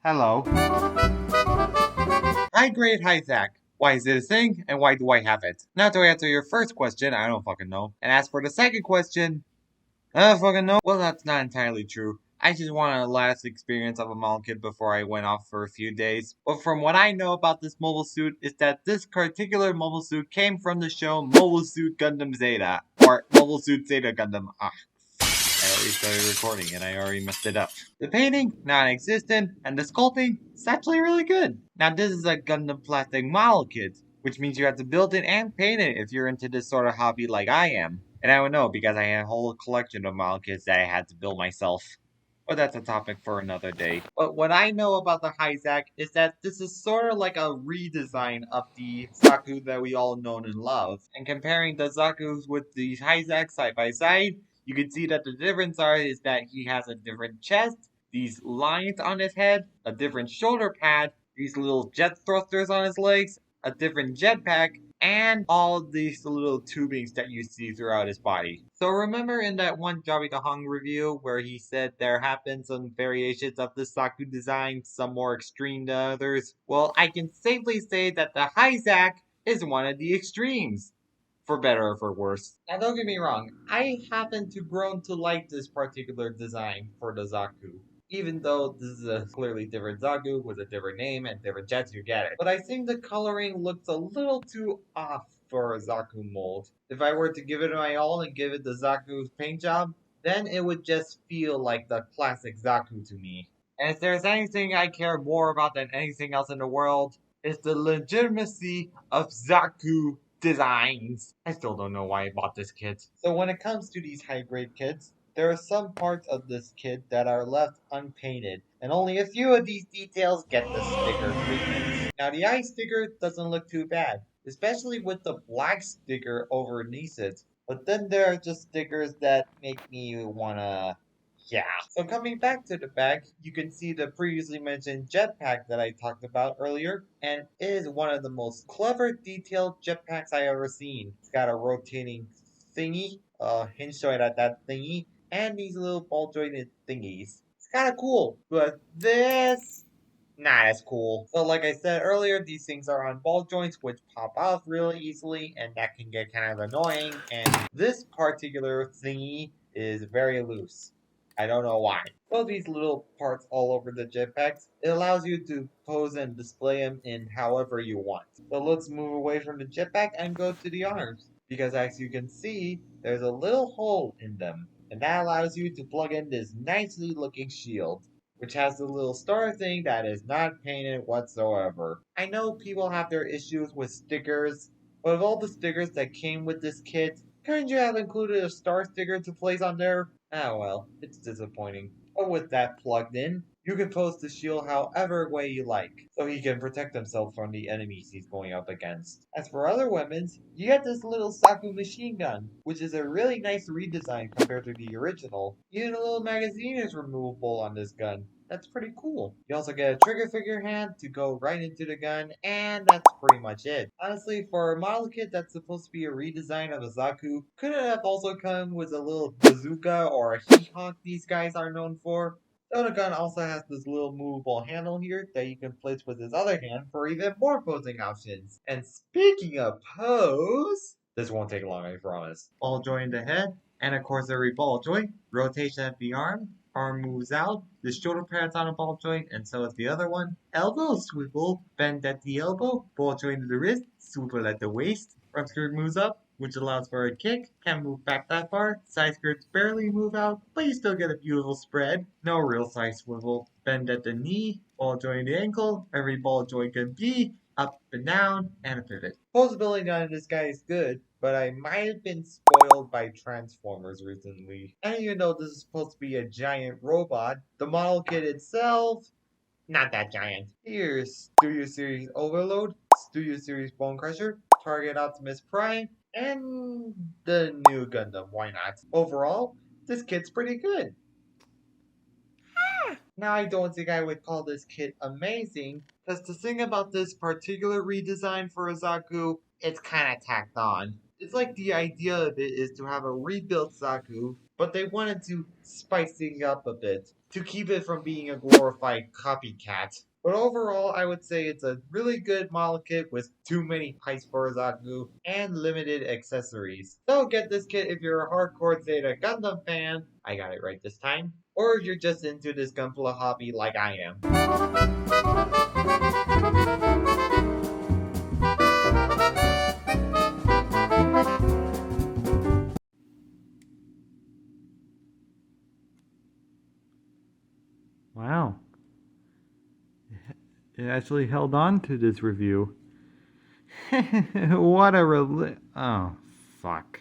Hello. Hi, great Hi-Zack. Why is it a thing, and why do I have it? Now to answer your first question, I don't fucking know. And as for the second question, I don't fucking know. Well, that's not entirely true. I just wanted a last experience of a model kit before I went off for a few days. But from what I know about this mobile suit is that this particular mobile suit came from the show Mobile Suit Gundam Zeta. Or Mobile Suit Zeta Gundam. I already started recording and I already messed it up. The painting, non-existent, and the sculpting, is actually really good. Now this is a Gundam plastic model kit, which means you have to build it and paint it if you're into this sort of hobby like I am. And I would know because I had a whole collection of model kits that I had to build myself. But that's a topic for another day. But what I know about the Hi-Zack is that this is sort of like a redesign of the Zaku that we all know and love. And comparing the Zakus with the Hi-Zack side by side, you can see that the difference is that he has a different chest, these lines on his head, a different shoulder pad, these little jet thrusters on his legs, a different jetpack, and all these little tubings that you see throughout his body. So remember in that one Jobby the Hung review where he said there have been some variations of the Saku design, some more extreme than others? Well, I can safely say that the Hi-Zack is one of the extremes. For better or for worse. Now don't get me wrong, I happen to grown to like this particular design for the Zaku. Even though this is a clearly different Zaku with a different name and different jets, you get it. But I think the coloring looks a little too off for a Zaku mold. If I were to give it my all and give it the Zaku paint job, then it would just feel like the classic Zaku to me. And if there's anything I care more about than anything else in the world, it's the legitimacy of Zaku designs. I still don't know why I bought this kit. So when it comes to these high grade kits, there are some parts of this kit that are left unpainted, and only a few of these details get the sticker treatment. Now the eye sticker doesn't look too bad, especially with the black sticker underneath it. But then there are just stickers that make me wanna yeah. So coming back to the back, you can see the previously mentioned jetpack that I talked about earlier, and it is one of the most clever detailed jetpacks I ever seen. It's got a rotating thingy, hinge joint at that thingy, and these little ball jointed thingies. It's kinda cool, but this not as cool. So like I said earlier, these things are on ball joints which pop off really easily and that can get kind of annoying, and this particular thingy is very loose. I don't know why. So these little parts all over the jetpacks, it allows you to pose and display them in however you want. So let's move away from the jetpack and go to the arms. Because as you can see, there's a little hole in them. And that allows you to plug in this nicely looking shield, which has the little star thing that is not painted whatsoever. I know people have their issues with stickers, but of all the stickers that came with this kit, couldn't you have included a star sticker to place on there? Ah well, it's disappointing. But with that plugged in, you can pose the shield however way you like, so he can protect himself from the enemies he's going up against. As for other weapons, you get this little Zaku machine gun, which is a really nice redesign compared to the original. Even a little magazine is removable on this gun. That's pretty cool. You also get a trigger figure hand to go right into the gun, and that's pretty much it. Honestly, for a model kit that's supposed to be a redesign of a Zaku, could it have also come with a little bazooka or a He-Honk these guys are known for? Though the gun also has this little movable handle here that you can place with his other hand for even more posing options. And speaking of pose, this won't take long, I promise. Ball joint in the head, and of course every ball joint, rotation at the arm moves out, the shoulder pad's on a ball joint, and so is the other one. Elbow swivel, bend at the elbow, ball joint at the wrist, swivel at the waist. Front skirt moves up, which allows for a kick. Can't move back that far. Side skirts barely move out, but you still get a beautiful spread. No real side swivel. Bend at the knee, ball joint at the ankle. Every ball joint can be up and down, and a pivot. Posability on this guy is good, but I might have been spoiled by Transformers recently. And even though this is supposed to be a giant robot, the model kit itself, not that giant. Here's Studio Series Overload, Studio Series Bone Crusher, Target Optimus Prime, and the new Gundam, why not? Overall, this kit's pretty good. Now, I don't think I would call this kit amazing, because the thing about this particular redesign for Zaku, it's kinda tacked on. It's like the idea of it is to have a rebuilt Zaku, but they wanted to spice things up a bit to keep it from being a glorified copycat. But overall, I would say it's a really good model kit with too many pipes for Zaku and limited accessories. So get this kit if you're a hardcore Zeta Gundam fan, I got it right this time, or if you're just into this Gunpla hobby like I am. Wow. It actually held on to this review. What a Oh, fuck.